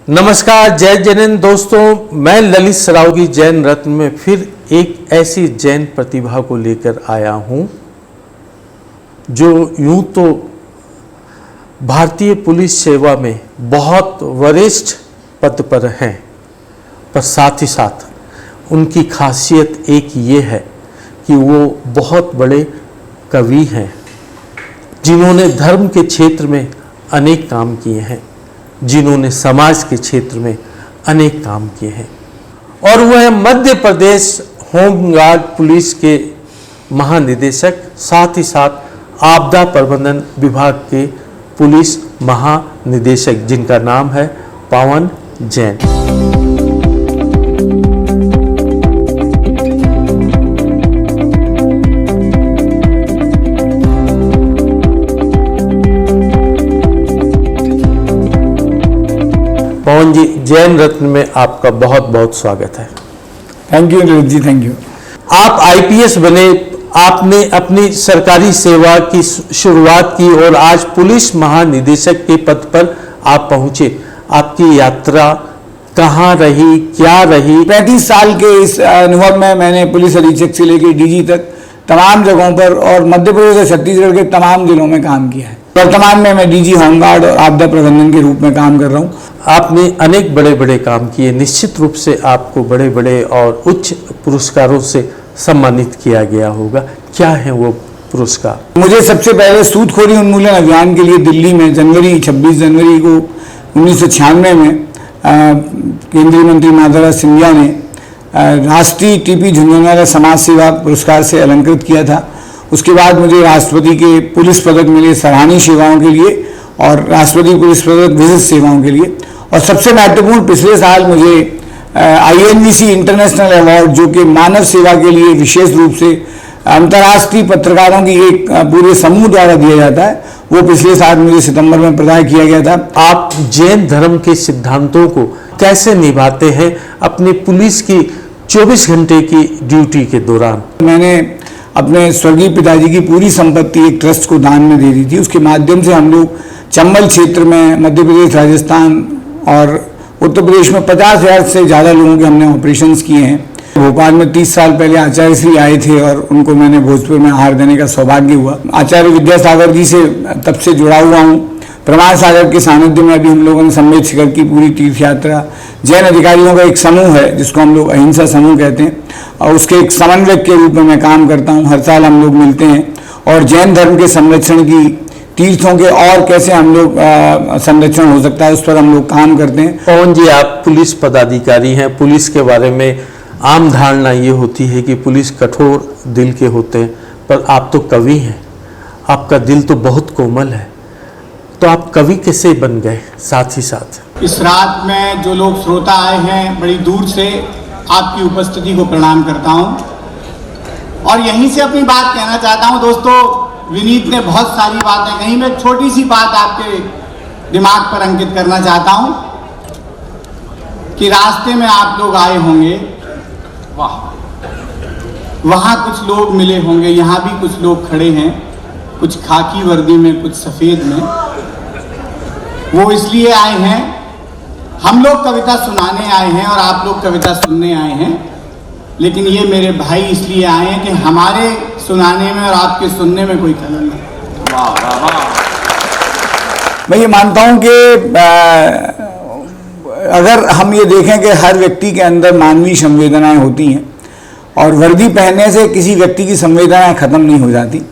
नमस्कार, जय जैन दोस्तों। मैं ललित सरावगी जैन रत्न में फिर एक ऐसी जैन प्रतिभा को लेकर आया हूं जो यूं तो भारतीय पुलिस सेवा में बहुत वरिष्ठ पद पर हैं, पर साथ ही साथ उनकी खासियत एक ये है कि वो बहुत बड़े कवि हैं जिन्होंने धर्म के क्षेत्र में अनेक काम किए हैं, जिन्होंने समाज के क्षेत्र में अनेक काम किए हैं। और वह मध्य प्रदेश होमगार्ड पुलिस के महानिदेशक, साथ ही साथ आपदा प्रबंधन विभाग के पुलिस महानिदेशक, जिनका नाम है पवन जैन। पवन जी, जैन रत्न में आपका बहुत बहुत स्वागत है। Thank you Lalit ji, thank you. आप आईपीएस बने, आपने अपनी सरकारी सेवा की शुरुआत की और आज पुलिस महानिदेशक के पद पर आप पहुंचे। आपकी यात्रा कहाँ रही, क्या रही? 35 साल के इस अनुभव में मैंने पुलिस अधीक्षक से लेकर डीजी तक तमाम जगहों पर और मध्य प्रदेश और छत्तीसगढ़ के तमाम जिलों में काम किया है। वर्तमान में मैं डीजी होमगार्ड और आपदा प्रबंधन के रूप में काम कर रहा हूँ। आपने अनेक बड़े बड़े काम किए, निश्चित रूप से आपको बड़े बड़े और उच्च पुरस्कारों से सम्मानित किया गया होगा। क्या है वो पुरस्कार? मुझे सबसे पहले सूदखोरी उन्मूलन अभियान के लिए दिल्ली में 26 जनवरी को 1996 में केंद्रीय मंत्री माधवराज सिंधिया ने राष्ट्रीय टीपी झुंझुनवाला समाज सेवा पुरस्कार से अलंकृत किया था। उसके बाद मुझे राष्ट्रपति के पुलिस पदक मिले सराहनीय सेवाओं के लिए और राष्ट्रपति पुलिस पदक विशिष्ट सेवाओं के लिए। और सबसे महत्वपूर्ण, पिछले साल मुझे INVC इंटरनेशनल अवार्ड, जो कि मानव सेवा के लिए विशेष रूप से अंतर्राष्ट्रीय पत्रकारों की एक पूरे समूह द्वारा दिया जाता है, वो पिछले साल मुझे सितंबर में प्रदान किया गया था। आप जैन धर्म के सिद्धांतों को कैसे निभाते हैं अपनी पुलिस की 24 घंटे की ड्यूटी के दौरान? मैंने अपने स्वर्गीय पिताजी की पूरी संपत्ति एक ट्रस्ट को दान में दे दी थी। उसके माध्यम से हम लोग चंबल क्षेत्र में मध्य प्रदेश, राजस्थान और उत्तर प्रदेश में 50,000 से ज़्यादा लोगों के हमने ऑपरेशंस किए हैं। भोपाल में 30 साल पहले आचार्य श्री आए थे और उनको मैंने भोजपुर में आहार देने का सौभाग्य हुआ। आचार्य विद्यासागर जी से तब से जुड़ा हुआ हूँ। प्रमाण सागर के सानिध्य में अभी हम लोगों ने सम्मेद शिखर की पूरी तीर्थ यात्रा, जैन अधिकारियों का एक समूह है जिसको हम लोग अहिंसा समूह कहते हैं, और उसके एक समन्वयक के रूप में मैं काम करता हूँ। हर साल हम लोग मिलते हैं और जैन धर्म के संरक्षण की, तीर्थों के और कैसे हम लोग संरक्षण हो सकता है उस पर हम लोग काम करते हैं। पवन जी, आप पुलिस पदाधिकारी हैं। पुलिस के बारे में आम धारणा ये होती है कि पुलिस कठोर दिल के होते हैं, पर आप तो कवि हैं, आपका दिल तो बहुत कोमल है, तो आप कवि कैसे बन गए? साथ ही साथ इस रात में जो लोग श्रोता आए हैं बड़ी दूर से, आपकी उपस्थिति को प्रणाम करता हूं और यहीं से अपनी बात कहना चाहता हूं। दोस्तों, विनीत ने बहुत सारी बातें कही, मैं छोटी सी बात आपके दिमाग पर अंकित करना चाहता हूं कि रास्ते में आप लोग आए होंगे, वहां कुछ लोग मिले होंगे, यहां भी कुछ लोग खड़े हैं, कुछ खाकी वर्दी में, कुछ सफेद में। वो इसलिए आए हैं, हम लोग कविता सुनाने आए हैं और आप लोग कविता सुनने आए हैं, लेकिन ये मेरे भाई इसलिए आए हैं कि हमारे सुनाने में और आपके सुनने में कोई खलल नहीं। वाह वाह वाह। मैं ये मानता हूँ कि अगर हम ये देखें कि हर व्यक्ति के अंदर मानवीय संवेदनाएं होती हैं और वर्दी पहनने से किसी व्यक्ति की संवेदनाएं खत्म नहीं हो जाती।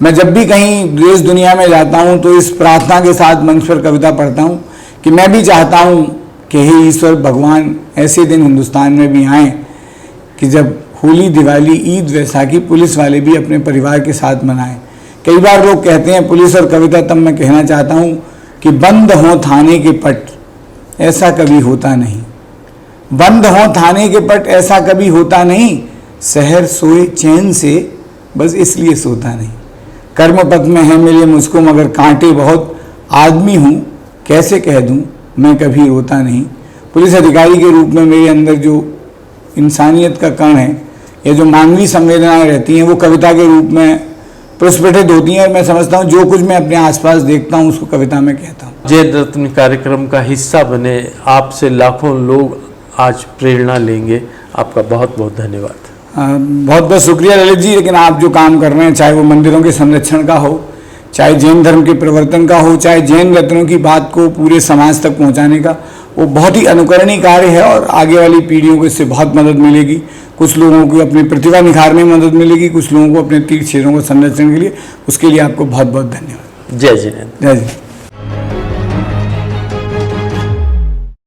मैं जब भी कहीं देश दुनिया में जाता हूँ तो इस प्रार्थना के साथ मंच पर कविता पढ़ता हूँ कि मैं भी चाहता हूँ कि हे ईश्वर भगवान, ऐसे दिन हिंदुस्तान में भी आएँ कि जब होली, दिवाली, ईद, वैसाखी पुलिस वाले भी अपने परिवार के साथ मनाएं। कई बार लोग कहते हैं पुलिस और कविता, तब मैं कहना चाहता हूँ कि बंद हो थाने के पट, ऐसा कभी होता नहीं। बंद हो थाने के पट, ऐसा कभी होता नहीं। शहर सोए चैन से, बस इसलिए सोता नहीं। कर्म पथ में है मिले मुझको मगर कांटे बहुत, आदमी हूँ कैसे कह दूँ मैं कभी रोता नहीं। पुलिस अधिकारी के रूप में मेरे अंदर जो इंसानियत का कण है या जो मानवीय संवेदनाएं रहती हैं वो कविता के रूप में प्रस्फुटित होती हैं और मैं समझता हूँ जो कुछ मैं अपने आसपास देखता हूँ उसको कविता में कहता हूँ। जैन रत्न कार्यक्रम का हिस्सा बने, आपसे लाखों लोग आज प्रेरणा लेंगे। आपका बहुत बहुत धन्यवाद। बहुत बहुत शुक्रिया ललित जी। लेकिन आप जो काम कर रहे हैं, चाहे वो मंदिरों के संरक्षण का हो, चाहे जैन धर्म के प्रवर्तन का हो, चाहे जैन रत्नों की बात को पूरे समाज तक पहुंचाने का, वो बहुत ही अनुकरणीय कार्य है और आगे वाली पीढ़ियों को इससे बहुत मदद मिलेगी। कुछ लोगों को अपनी प्रतिभा निखारने में मदद मिलेगी, कुछ लोगों को अपने तीर्थ क्षेत्रों को संरक्षण के लिए। उसके लिए आपको बहुत बहुत धन्यवाद। जय जिनेंद्र। जय जी।